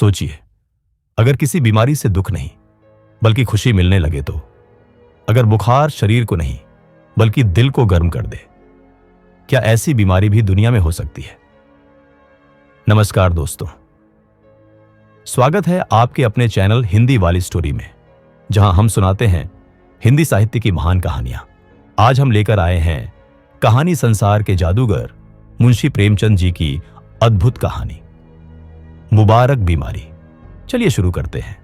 सोचिए, अगर किसी बीमारी से दुख नहीं बल्कि खुशी मिलने लगे तो, अगर बुखार शरीर को नहीं बल्कि दिल को गर्म कर दे, क्या ऐसी बीमारी भी दुनिया में हो सकती है? नमस्कार दोस्तों, स्वागत है आपके अपने चैनल हिंदी वाली स्टोरी में, जहां हम सुनाते हैं हिंदी साहित्य की महान कहानियां। आज हम लेकर आए हैं कहानी संसार के जादूगर मुंशी प्रेमचंद जी की अद्भुत कहानी मुबारक बीमारी। चलिए शुरू करते हैं।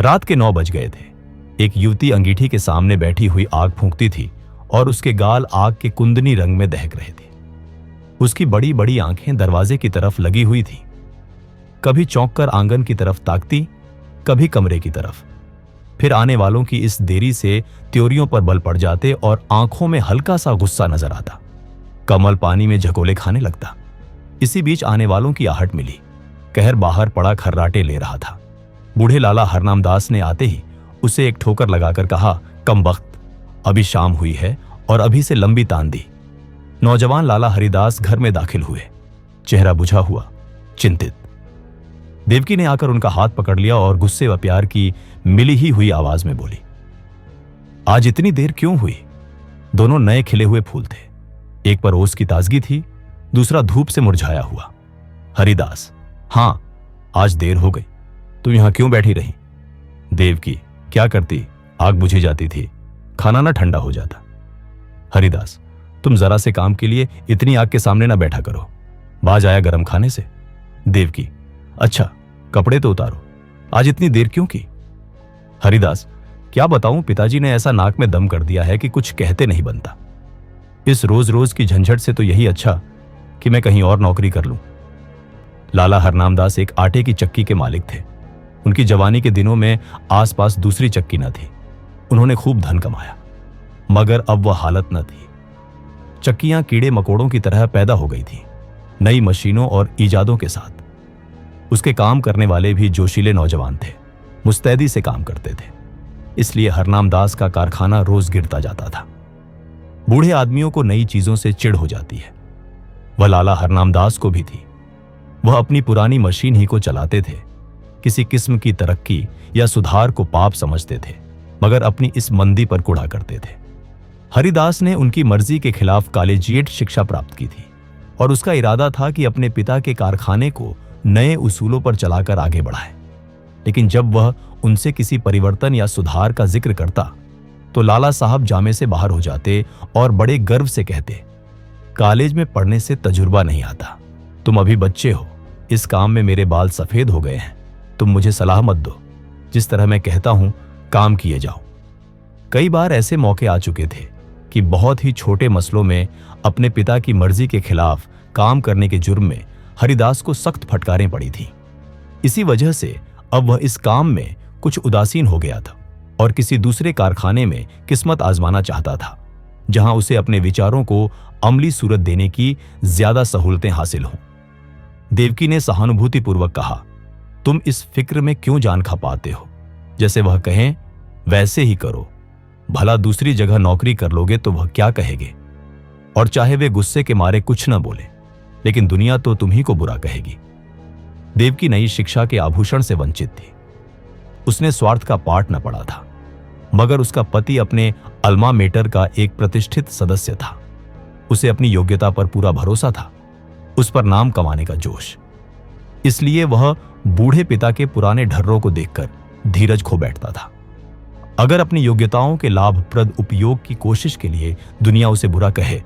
रात के 9 बज गए थे। एक युवती अंगीठी के सामने बैठी हुई आग फूंकती थी और उसके गाल आग के कुंदनी रंग में दहक रहे थे। उसकी बड़ी बड़ी आंखें दरवाजे की तरफ लगी हुई थीं। कभी चौंक कर आंगन की तरफ ताकती, कभी कमरे की तरफ। फिर आने वालों की इस देरी से त्योरियों पर बल पड़ जाते और आंखों में हल्का सा गुस्सा नजर आता। कमल पानी में झकोले खाने लगता। इसी बीच आने वालों की आहट मिली। कहर बाहर पड़ा खर्राटे ले रहा था। बूढ़े लाला हरनाम दास ने आते ही उसे एक ठोकर लगाकर कहा, कमबख्त, अभी शाम हुई है और अभी से लंबी तान दी। नौजवान लाला हरिदास घर में दाखिल हुए, चेहरा बुझा हुआ, चिंतित। देवकी ने आकर उनका हाथ पकड़ लिया और गुस्से व प्यार की मिली ही हुई आवाज में बोली, आज इतनी देर क्यों हुई? दोनों नए खिले हुए फूल थे। एक पर ओस की ताजगी थी, दूसरा धूप से मुरझाया हुआ। हरिदास, हां, आज देर हो गई। तुम यहां क्यों बैठी रही? देवकी, क्या करती, आग बुझी जाती थी, खाना ना ठंडा हो जाता। हरिदास, तुम जरा से काम के लिए इतनी आग के सामने ना बैठा करो, बाज आया गरम खाने से। देवकी, अच्छा, कपड़े तो उतारो, आज इतनी देर क्यों की? हरिदास, क्या बताऊं, पिताजी ने ऐसा नाक में दम कर दिया है कि कुछ कहते नहीं बनता। इस रोज रोज की झंझट से तो यही अच्छा कि मैं कहीं और नौकरी कर लूं। लाला हरनामदास एक आटे की चक्की के मालिक थे। उनकी जवानी के दिनों में आसपास दूसरी चक्की न थी। उन्होंने खूब धन कमाया, मगर अब वह हालत न थी। चक्कियां कीड़े मकोड़ों की तरह पैदा हो गई थी, नई मशीनों और ईजादों के साथ। उसके काम करने वाले भी जोशीले नौजवान थे, मुस्तैदी से काम करते थे। इसलिए हरनामदास का कारखाना रोज गिरता जाता था। बूढ़े आदमियों को नई चीजों से चिढ़ हो जाती है। वह लाला हरनामदास को भी थी। वह अपनी पुरानी मशीन ही को चलाते थे। किसी किस्म की तरक्की या सुधार को पाप समझते थे, मगर अपनी इस मंदी पर कुढ़ा करते थे। हरिदास ने उनकी मर्जी के खिलाफ कॉलेजिएट शिक्षा प्राप्त की थी और उसका इरादा था कि अपने पिता के कारखाने को नए उसूलों पर चलाकर आगे बढ़ाए। लेकिन जब वह उनसे किसी परिवर्तन या सुधार का जिक्र करता तो लाला साहब जामे से बाहर हो जाते और बड़े गर्व से कहते, कॉलेज में पढ़ने से तजुर्बा नहीं आता, तुम अभी बच्चे हो, इस काम में मेरे बाल सफेद हो गए हैं, तुम मुझे सलाह मत दो, जिस तरह मैं कहता हूं काम किए जाओ। कई बार ऐसे मौके आ चुके थे कि बहुत ही छोटे मसलों में अपने पिता की मर्जी के खिलाफ काम करने के जुर्म में हरिदास को सख्त फटकारें पड़ी थी। इसी वजह से अब वह इस काम में कुछ उदासीन हो गया था और किसी दूसरे कारखाने में किस्मत आजमाना चाहता था, जहां उसे अपने विचारों को अमली सूरत देने की ज्यादा सहूलतें हासिल हों। देवकी ने सहानुभूतिपूर्वक कहा, तुम इस फिक्र में क्यों जान खपाते हो? जैसे वह कहें वैसे ही करो, भला दूसरी जगह नौकरी कर लोगे तो वह क्या कहेंगे? और चाहे वे गुस्से के मारे कुछ न बोले, लेकिन दुनिया तो तुम्ही को बुरा कहेगी। देवकी नई शिक्षा के आभूषण से वंचित थी। उसने स्वार्थ का पाठ न पढ़ा था, मगर उसका पति अपने अल्मा मेटर का एक प्रतिष्ठित सदस्य था। उसे अपनी योग्यता पर पूरा भरोसा था, उस पर नाम कमाने का जोश। इसलिए वह बूढ़े पिता के पुराने ढर्रों को देखकर धीरज खो बैठता था। अगर अपनी योग्यताओं के लाभप्रद उपयोग की कोशिश के लिए दुनिया उसे बुरा कहे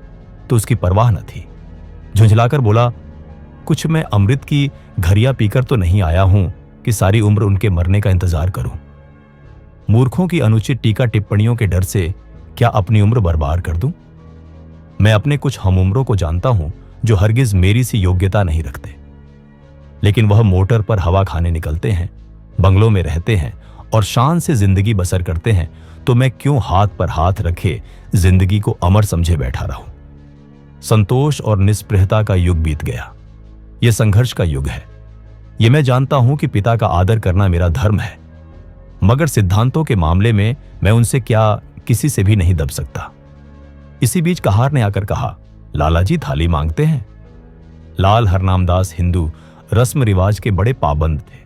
तो उसकी परवाह न थी। झुंझलाकर बोला, कुछ मैं अमृत की घरिया पीकर तो नहीं आया हूं कि सारी उम्र उनके मरने का इंतजार करूं। मूर्खों की अनुचित टीका टिप्पणियों के डर से क्या अपनी उम्र बर्बाद कर दूं? मैं अपने कुछ हमउम्रों को जानता हूं जो हरगिज मेरी सी योग्यता नहीं रखते, लेकिन वह मोटर पर हवा खाने निकलते हैं, बंगलों में रहते हैं और शान से जिंदगी बसर करते हैं, तो मैं क्यों हाथ पर हाथ रखे जिंदगी को अमर समझे बैठा रहूं? संतोष और निस्पृहता का युग बीत गया। यह संघर्ष का युग है। यह मैं जानता हूं कि पिता का आदर करना मेरा धर्म है, मगर सिद्धांतों के मामले में मैं उनसे क्या किसी से भी नहीं दब सकता। इसी बीच कहार ने आकर कहा, लाला जी थाली मांगते हैं। लाल हरनामदास हिंदू रस्म रिवाज के बड़े पाबंद थे,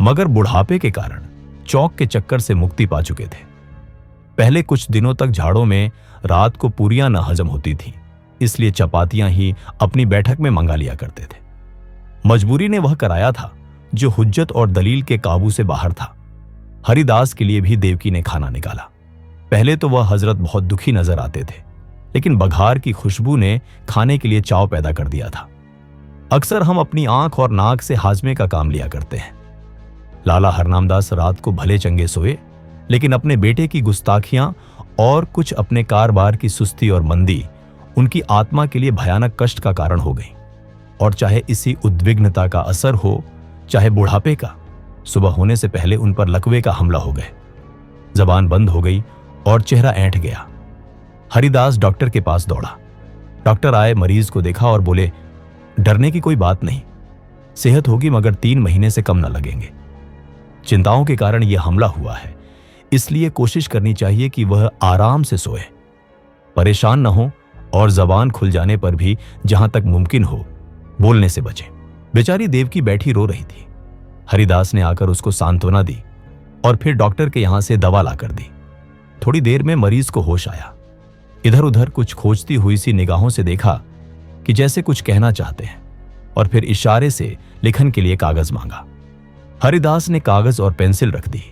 मगर बुढ़ापे के कारण चौक के चक्कर से मुक्ति पा चुके थे। पहले कुछ दिनों तक झाड़ों में रात को पूरियां न हजम होती थीं, इसलिए चपातियां ही अपनी बैठक में मंगा लिया करते थे। मजबूरी ने वह कराया था जो हुज्जत और दलील के काबू से बाहर था। हरिदास के लिए भी देवकी ने खाना निकाला। पहले तो वह हजरत बहुत दुखी नजर आते थे, लेकिन बघार की खुशबू ने खाने के लिए चाव पैदा कर दिया था। अक्सर हम अपनी आंख और नाक से हाजमे का काम लिया करते हैं। लाला हरनामदास रात को भले चंगे सोए, लेकिन अपने बेटे की गुस्ताखियां और कुछ अपने कारोबार की सुस्ती और मंदी उनकी आत्मा के लिए भयानक कष्ट का कारण हो गई। और चाहे इसी उद्विग्नता का असर हो, चाहे बुढ़ापे का, सुबह होने से पहले उन पर लकवे का हमला हो गए। जबान बंद हो गई और चेहरा ऐंठ गया। हरिदास डॉक्टर के पास दौड़ा। डॉक्टर आए, मरीज को देखा और बोले, डरने की कोई बात नहीं, सेहत होगी मगर 3 महीने से कम न लगेंगे। चिंताओं के कारण यह हमला हुआ है, इसलिए कोशिश करनी चाहिए कि वह आराम से सोए, परेशान न हो और जबान खुल जाने पर भी जहां तक मुमकिन हो बोलने से बचे। बेचारी देवकी बैठी रो रही थी। हरिदास ने आकर उसको सांत्वना दी और फिर डॉक्टर के यहां से दवा लाकर दी। थोड़ी देर में मरीज को होश आया। इधर उधर कुछ खोजती हुई सी निगाहों से देखा कि जैसे कुछ कहना चाहते हैं, और फिर इशारे से लिखन के लिए कागज मांगा। हरिदास ने कागज और पेंसिल रख दी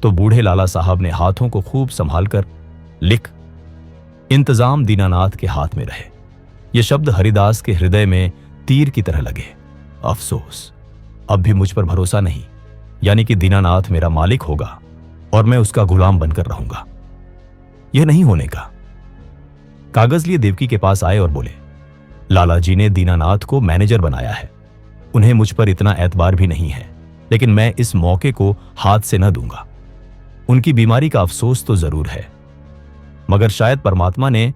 तो बूढ़े लाला साहब ने हाथों को खूब संभालकर लिख। इंतजाम दीनानाथ के हाथ में रहे। ये शब्द हरिदास के हृदय में तीर की तरह लगे। अफसोस, अब भी मुझ पर भरोसा नहीं, यानी कि दीनानाथ मेरा मालिक होगा और मैं उसका गुलाम बनकर रहूंगा। यह नहीं होने का। कागज लिए देवकी के पास आए और बोले, लाला जी ने दीनानाथ को मैनेजर बनाया है। उन्हें मुझ पर इतना एतबार भी नहीं है, लेकिन मैं इस मौके को हाथ से न दूंगा। उनकी बीमारी का अफसोस तो जरूर है, मगर शायद परमात्मा ने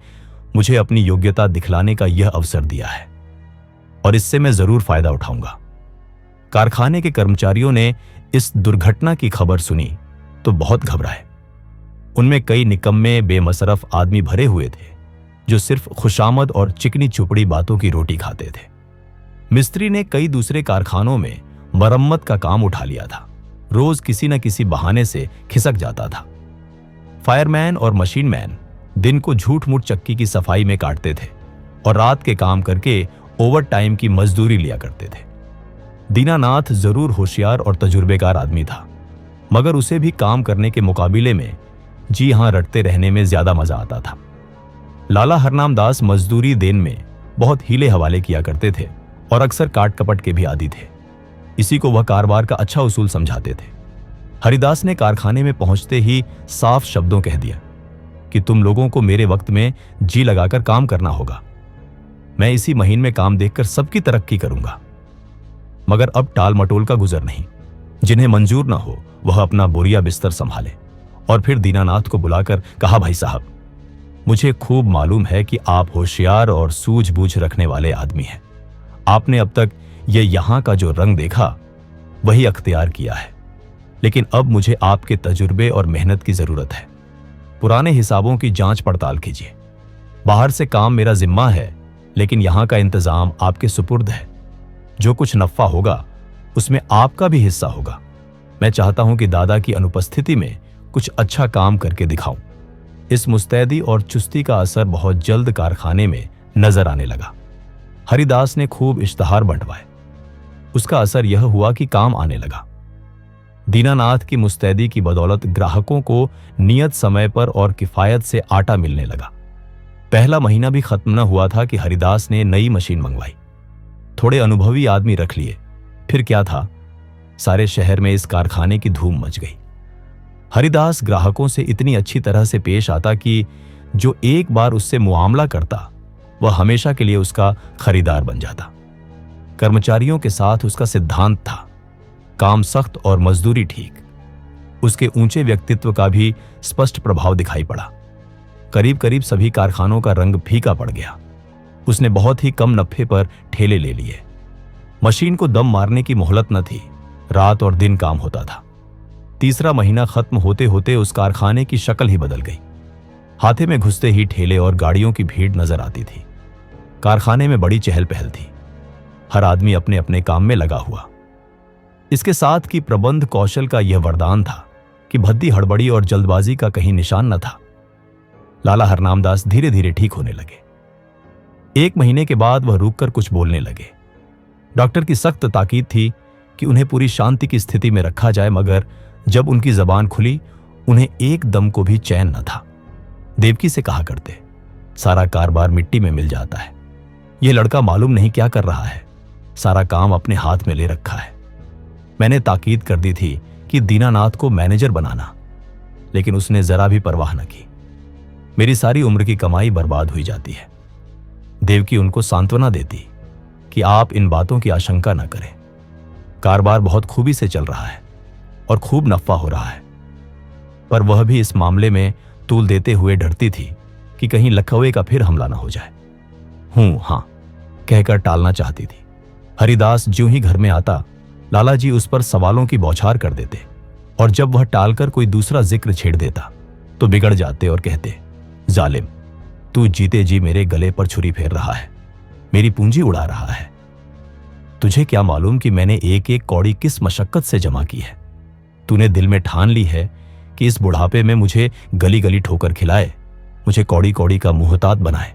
मुझे अपनी योग्यता दिखलाने का यह अवसर दिया है और इससे मैं जरूर फायदा उठाऊंगा। कारखाने के कर्मचारियों ने इस दुर्घटना की खबर सुनी तो बहुत घबराए। उनमें कई निकम्मे बेमसरफ आदमी भरे हुए थे जो सिर्फ खुशामद और चिकनी चुपड़ी बातों की रोटी खाते थे। मिस्त्री ने कई दूसरे कारखानों में मरम्मत का काम उठा लिया था। रोज किसी न किसी बहाने से खिसक जाता था। फायरमैन और मशीन मैन दिन को झूठ मूठ चक्की की सफाई में काटते थे और रात के काम करके ओवर टाइम की मजदूरी लिया करते थे। दीनानाथ जरूर होशियार और तजुर्बेकार आदमी था, मगर उसे भी काम करने के मुकाबले में जी हां रटते रहने में ज्यादा मजा आता था। लाला हरनामदास मजदूरी देन में बहुत हीले हवाले किया करते थे और अक्सर काट कपट के भी आदी थे। इसी को वह कारोबार का अच्छा उसूल समझाते थे। हरिदास ने कारखाने में पहुंचते ही साफ शब्दों कह दिया कि तुम लोगों को मेरे वक्त में जी लगाकर काम करना होगा। मैं इसी महीने में काम देखकर सबकी तरक्की करूंगा, मगर अब टाल मटोल का गुजर नहीं। जिन्हें मंजूर ना हो वह अपना बोरिया बिस्तर संभाले। और फिर दीनानाथ को बुलाकर कहा, भाई साहब, मुझे खूब मालूम है कि आप होशियार और सूझबूझ रखने वाले आदमी हैं। आपने अब तक ये यहां का जो रंग देखा वही अख्तियार किया है, लेकिन अब मुझे आपके तजुर्बे और मेहनत की जरूरत है। पुराने हिसाबों की जांच पड़ताल कीजिए। बाहर से काम मेरा जिम्मा है, लेकिन यहां का इंतजाम आपके सुपुर्द है। जो कुछ नफा होगा उसमें आपका भी हिस्सा होगा। मैं चाहता हूं कि दादा की अनुपस्थिति में कुछ अच्छा काम करके दिखाऊं। इस मुस्तैदी और चुस्ती का असर बहुत जल्द कारखाने में नजर आने लगा। हरिदास ने खूब इश्तहार बंटवाए। उसका असर यह हुआ कि काम आने लगा। दीनानाथ की मुस्तैदी की बदौलत ग्राहकों को नियत समय पर और किफायत से आटा मिलने लगा। पहला महीना भी खत्म न हुआ था कि हरिदास ने नई मशीन मंगवाई। थोड़े अनुभवी आदमी रख लिए। फिर क्या था, सारे शहर में इस कारखाने की धूम मच गई। हरिदास ग्राहकों से इतनी अच्छी तरह से पेश आता कि जो एक बार उससे मुआमला करता वह हमेशा के लिए उसका खरीदार बन जाता। कर्मचारियों के साथ उसका सिद्धांत था, काम सख्त और मजदूरी ठीक। उसके ऊंचे व्यक्तित्व का भी स्पष्ट प्रभाव दिखाई पड़ा। करीब करीब सभी कारखानों का रंग फीका पड़ गया। उसने बहुत ही कम नफे पर ठेले ले लिए। मशीन को दम मारने की मोहलत न थी। रात और दिन काम होता था। तीसरा महीना खत्म होते होते उस कारखाने की शक्ल ही बदल गई। हाथे में घुसते ही ठेले और गाड़ियों की भीड़ नजर आती थी। कारखाने में बड़ी चहल पहल थी। हर आदमी अपने अपने काम में लगा हुआ। इसके साथ कि प्रबंध कौशल का यह वरदान था कि भद्दी हड़बड़ी और जल्दबाजी का कहीं निशान न था। लाला हरनामदास धीरे धीरे ठीक होने लगे। 1 महीने के बाद वह रुककर कुछ बोलने लगे। डॉक्टर की सख्त ताकीद थी कि उन्हें पूरी शांति की स्थिति में रखा जाए, मगर जब उनकी जबान खुली उन्हें एक दम को भी चैन न था। देवकी से कहा करते, सारा कारोबार मिट्टी में मिल जाता है। यह लड़का मालूम नहीं क्या कर रहा है, सारा काम अपने हाथ में ले रखा है। मैंने ताकीद कर दी थी कि दीनानाथ को मैनेजर बनाना, लेकिन उसने जरा भी परवाह न की। मेरी सारी उम्र की कमाई बर्बाद हुई जाती है। देवकी उनको सांत्वना देती कि आप इन बातों की आशंका न करें, कारोबार बहुत खूबी से चल रहा है और खूब नफा हो रहा है। पर वह भी इस मामले में तूल देते हुए डरती थी कि कहीं लखौए का फिर हमला न हो जाए। हां कहकर टालना चाहती थी। हरिदास ज्यों ही घर में आता, लाला जी उस पर सवालों की बौछार कर देते, और जब वह टालकर कोई दूसरा जिक्र छेड़ देता तो बिगड़ जाते और कहते, जालिम, तू जीते जी मेरे गले पर छुरी फेर रहा है, मेरी पूंजी उड़ा रहा है। तुझे क्या मालूम कि मैंने एक एक कौड़ी किस मशक्कत से जमा की है। तूने दिल में ठान ली है कि इस बुढ़ापे में मुझे गली गली ठोकर खिलाए, मुझे कौड़ी कौड़ी का मुहतात बनाए।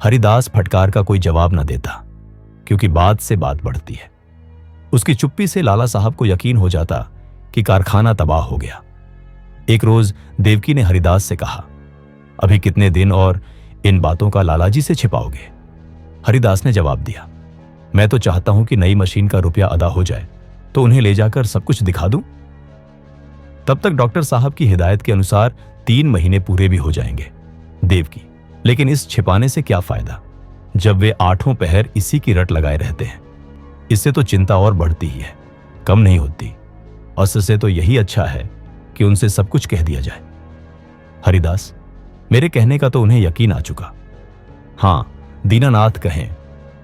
हरिदास फटकार का कोई जवाब न देता, क्योंकि बात से बात बढ़ती है। उसकी चुप्पी से लाला साहब को यकीन हो जाता कि कारखाना तबाह हो गया। एक रोज देवकी ने हरिदास से कहा, अभी कितने दिन और इन बातों का लालाजी से छिपाओगे? हरिदास ने जवाब दिया, मैं तो चाहता हूं कि नई मशीन का रुपया अदा हो जाए तो उन्हें ले जाकर सब कुछ दिखा दूं। तब तक डॉक्टर साहब की हिदायत के अनुसार 3 महीने पूरे भी हो जाएंगे। देवकी, लेकिन इस छिपाने से क्या फायदा जब वे 8 पहर इसी की रट लगाए रहते हैं। इससे तो चिंता और बढ़ती ही है, कम नहीं होती। असर से तो यही अच्छा है कि उनसे सब कुछ कह दिया जाए। हरिदास, मेरे कहने का तो उन्हें यकीन आ चुका। हां, दीनानाथ कहें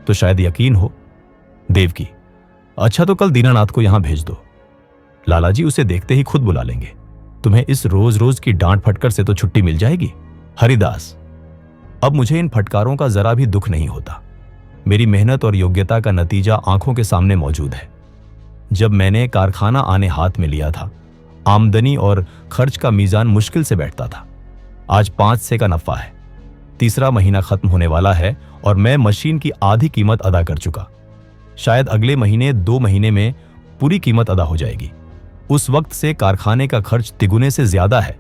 तो शायद यकीन हो। देवकी, अच्छा तो कल दीनानाथ को यहां भेज दो। लालाजी उसे देखते ही खुद बुला लेंगे। तुम्हें इस रोज रोज की डांट फटकर से तो छुट्टी मिल जाएगी। हरिदास, अब मुझे इन फटकारों का जरा भी दुख नहीं होता। मेरी मेहनत और योग्यता का नतीजा आंखों के सामने मौजूद है। जब मैंने कारखाना आने हाथ में लिया था, आमदनी और खर्च का मीजान मुश्किल से बैठता था। आज 5 से का नफा है। तीसरा महीना खत्म होने वाला है और मैं मशीन की आधी कीमत अदा कर चुका। शायद अगले महीने 2 महीने में पूरी कीमत अदा हो जाएगी। उस वक्त से कारखाने का खर्च तिगुने से ज्यादा है,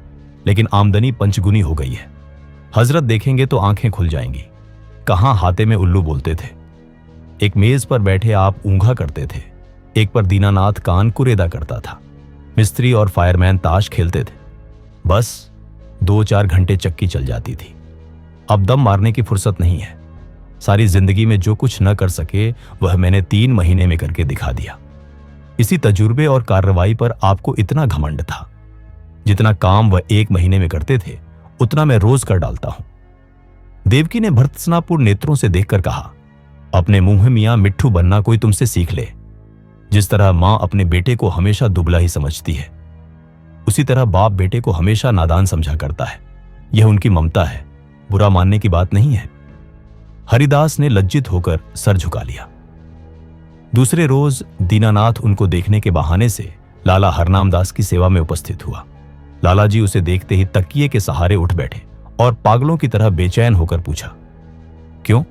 लेकिन आमदनी पंचगुनी हो गई है। हजरत देखेंगे तो आंखें खुल जाएंगी। कहां हाथे में उल्लू बोलते थे। एक मेज पर बैठे आप ऊंघा करते थे, एक पर दीनानाथ कान कुरेदा करता था। मिस्त्री और फायरमैन ताश खेलते थे। बस 2-4 घंटे चक्की चल जाती थी। अब दम मारने की फुर्सत नहीं है। सारी जिंदगी में जो कुछ न कर सके वह मैंने 3 महीने में करके दिखा दिया। इसी तजुर्बे और कार्रवाई पर आपको इतना घमंड था। जितना काम वह 1 महीने में करते थे उतना मैं रोज कर डालता हूं। देवकी ने भर्त्सनापुर नेत्रों से देखकर कहा, अपने मुंह मियां मिट्ठू बनना कोई तुमसे सीख ले। जिस तरह मां अपने बेटे को हमेशा दुबला ही समझती है, उसी तरह बाप बेटे को हमेशा नादान समझा करता है। यह उनकी ममता है, बुरा मानने की बात नहीं है। हरिदास ने लज्जित होकर सर झुका लिया। दूसरे रोज दीनानाथ उनको देखने के बहाने से लाला हरनामदास की सेवा में उपस्थित हुआ। लालाजी उसे देखते ही तकिए के सहारे उठ बैठे और पागलों की तरह बेचैन होकर पूछा, क्यों?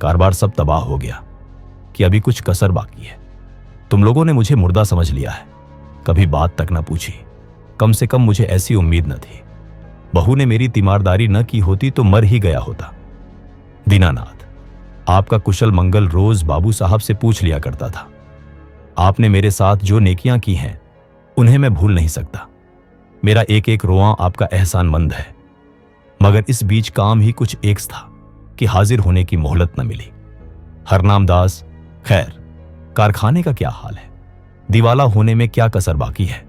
कारोबार सब तबाह हो गया कि अभी कुछ कसर बाकी है? तुम लोगों ने मुझे मुर्दा समझ लिया है। कभी बात तक न पूछी। कम से कम मुझे ऐसी उम्मीद न थी। बहू ने मेरी तीमारदारी न की होती तो मर ही गया होता। दीनानाथ, आपका कुशल मंगल रोज बाबू साहब से पूछ लिया करता था। आपने मेरे साथ जो नेकियां की हैं उन्हें मैं भूल नहीं सकता। मेरा एक एक रोआं आपका एहसानमंद है। मगर इस बीच काम ही कुछ एक था कि हाजिर होने की मोहलत न मिली। हरनामदास, खैर कारखाने का क्या हाल है? दिवाला होने में क्या कसर बाकी है?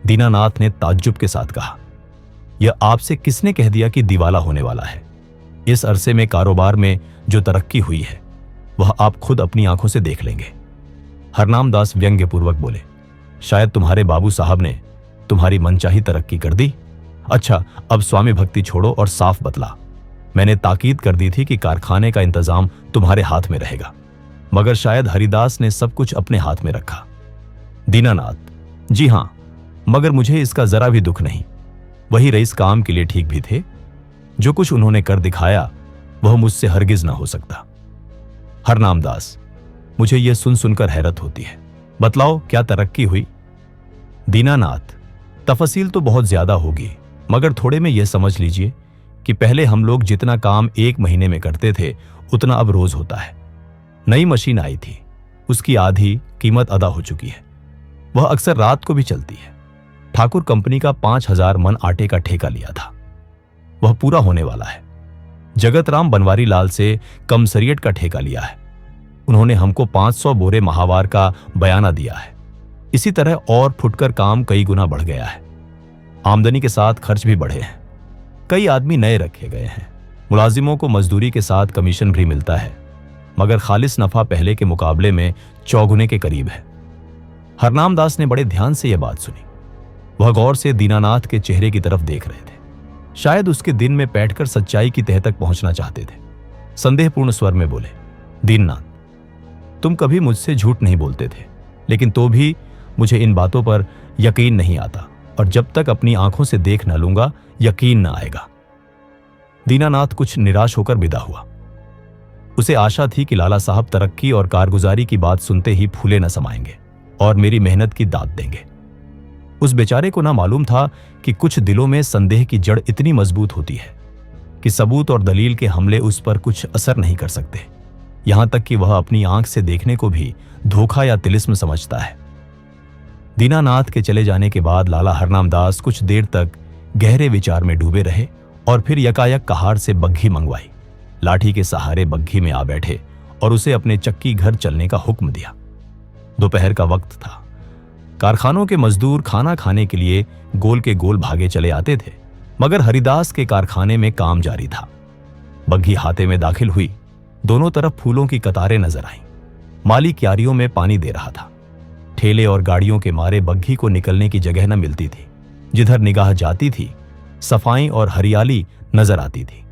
दीनानाथ ने ताज्जुब के साथ कहा, यह आपसे किसने कह दिया कि दिवाला होने वाला है? इस अरसे में कारोबार में जो तरक्की हुई है वह आप खुद अपनी आंखों से देख लेंगे। हरनामदास व्यंग्यपूर्वक बोले, शायद तुम्हारे बाबू साहब ने तुम्हारी मनचाही तरक्की कर दी। अच्छा, अब स्वामी भक्ति छोड़ो और साफ बतला। मैंने ताकीद कर दी थी कि कारखाने का इंतजाम तुम्हारे हाथ में रहेगा, मगर शायद हरिदास ने सब कुछ अपने हाथ में रखा। दीनानाथ: जी हां, मगर मुझे इसका जरा भी दुख नहीं। वही रईस काम के लिए ठीक भी थे। जो कुछ उन्होंने कर दिखाया वह मुझसे हरगिज ना हो सकता। हरनाम दास: मुझे यह सुन सुनकर हैरत होती है। बतलाओ, क्या तरक्की हुई? दीनानाथ: तफसील तो बहुत ज्यादा होगी, मगर थोड़े में यह समझ लीजिए कि पहले हम लोग जितना काम 1 महीने में करते थे उतना अब रोज होता है। नई मशीन आई थी, उसकी आधी कीमत अदा हो चुकी है। वह अक्सर रात को भी चलती है। ठाकुर कंपनी का 5000 मन आटे का ठेका लिया था, वह पूरा होने वाला है। जगतराम बनवारी लाल से कमसरियट का ठेका लिया है। उन्होंने हमको 500 बोरे माहवार का बयाना दिया है। इसी तरह और फुटकर काम कई गुना बढ़ गया है। आमदनी के साथ खर्च भी बढ़े हैं। कई आदमी नए रखे गए हैं। मुलाजिमों को मजदूरी के साथ कमीशन भी मिलता है, मगर खालिस नफा पहले के मुकाबले में चौगुने के करीब है। हरनाम दास ने बड़े ध्यान से यह बात सुनी। वह गौर से दीनानाथ के चेहरे की तरफ देख रहे थे। शायद उसके दिन में बैठकर सच्चाई की तह तक पहुंचना चाहते थे। संदेहपूर्ण स्वर में बोले, दीननाथ, तुम कभी मुझसे झूठ नहीं बोलते थे, लेकिन तो भी मुझे इन बातों पर यकीन नहीं आता, और जब तक अपनी आंखों से देख न लूंगा यकीन न आएगा। दीनानाथ कुछ निराश होकर विदा हुआ। उसे आशा थी कि लाला साहब तरक्की और कारगुजारी की बात सुनते ही फूले न समाएंगे और मेरी मेहनत की दाद देंगे। उस बेचारे को ना मालूम था कि कुछ दिलों में संदेह की जड़ इतनी मजबूत होती है कि सबूत और दलील के हमले उस पर कुछ असर नहीं कर सकते, यहां तक कि वह अपनी आंख से देखने को भी धोखा या तिलिस्म समझता है। दीनानाथ के चले जाने के बाद लाला हरनाम दास कुछ देर तक गहरे विचार में डूबे रहे और फिर यकायक कहार से बग्घी मंगवाई। लाठी के सहारे बग्घी में आ बैठे और उसे अपने चक्की घर चलने का हुक्म दिया। दोपहर का वक्त था। कारखानों के मजदूर खाना खाने के लिए गोल के गोल भागे चले आते थे, मगर हरिदास के कारखाने में काम जारी था। बग्घी हाथे में दाखिल हुई। दोनों तरफ फूलों की कतारें नजर आईं। माली क्यारियों में पानी दे रहा था। ठेले और गाड़ियों के मारे बग्घी को निकलने की जगह न मिलती थी। जिधर निगाह जाती थी सफाई और हरियाली नजर आती थी।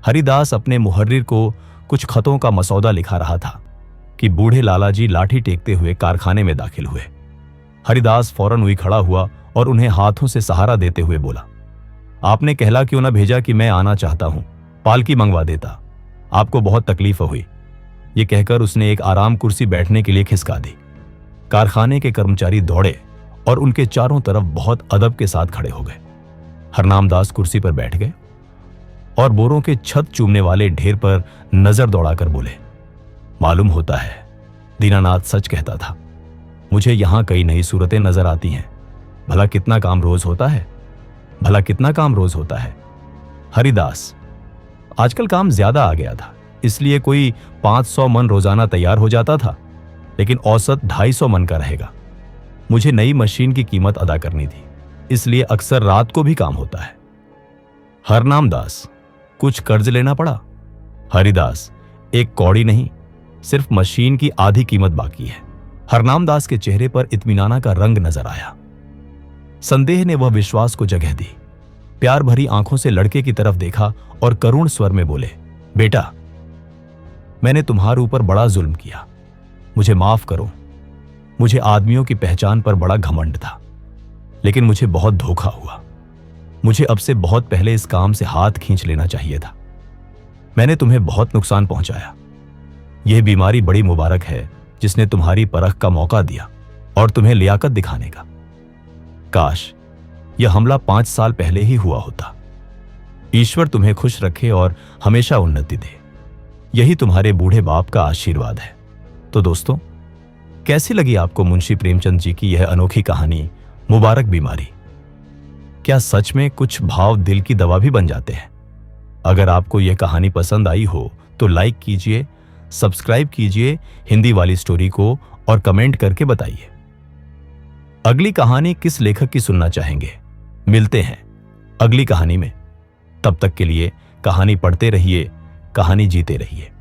हरिदास अपने मुहर्रिर को कुछ खतों का मसौदा लिखा रहा था कि बूढ़े लालाजी लाठी टेकते हुए कारखाने में दाखिल हुए। हरिदास फौरन हुई खड़ा हुआ और उन्हें हाथों से सहारा देते हुए बोला, आपने कहला क्यों न भेजा कि मैं आना चाहता हूं, पालकी मंगवा देता, आपको बहुत तकलीफ हुई। ये कहकर उसने एक आराम कुर्सी बैठने के लिए खिसका दी। कारखाने के कर्मचारी दौड़े और उनके चारों तरफ बहुत अदब के साथ खड़े हो गए। हरनाम दास कुर्सी पर बैठ गए और बोरों के छत चूमने वाले ढेर पर नजर दौड़ाकर बोले, मालूम होता है दीनानाथ सच कहता था। मुझे यहां कई नई सूरतें नजर आती हैं। भला कितना काम रोज होता है, भला कितना काम रोज होता है। हरिदास, आजकल काम ज्यादा आ गया था, इसलिए कोई 500 मन रोजाना तैयार हो जाता था, लेकिन औसत 250 मन का रहेगा। मुझे नई मशीन की कीमत अदा करनी थी, इसलिए अक्सर रात को भी काम होता है। हरनाम दास, कुछ कर्ज लेना पड़ा? हरिदास, एक कौड़ी नहीं, सिर्फ मशीन की आधी कीमत बाकी है। हरनाम दास के चेहरे पर इत्मीनाना का रंग नजर आया। संदेह ने वह विश्वास को जगह दी। प्यार भरी आंखों से लड़के की तरफ देखा और करुण स्वर में बोले, बेटा, मैंने तुम्हारे ऊपर बड़ा जुल्म किया, मुझे माफ करो। मुझे आदमियों की पहचान पर बड़ा घमंड था, लेकिन मुझे बहुत धोखा हुआ। मुझे अब से बहुत पहले इस काम से हाथ खींच लेना चाहिए था। मैंने तुम्हें बहुत नुकसान पहुंचाया। यह बीमारी बड़ी मुबारक है जिसने तुम्हारी परख का मौका दिया और तुम्हें लियाकत दिखाने का। काश यह हमला 5 साल पहले ही हुआ होता। ईश्वर तुम्हें खुश रखे और हमेशा उन्नति दे। यही तुम्हारे बूढ़े बाप का आशीर्वाद है। तो दोस्तों, कैसी लगी आपको मुंशी प्रेमचंद जी की यह अनोखी कहानी मुबारक बीमारी? क्या सच में कुछ भाव दिल की दवा भी बन जाते हैं? अगर आपको यह कहानी पसंद आई हो तो लाइक कीजिए, सब्सक्राइब कीजिए हिंदी वाली स्टोरी को और कमेंट करके बताइए अगली कहानी किस लेखक की सुनना चाहेंगे। मिलते हैं अगली कहानी में। तब तक के लिए कहानी पढ़ते रहिए, कहानी जीते रहिए।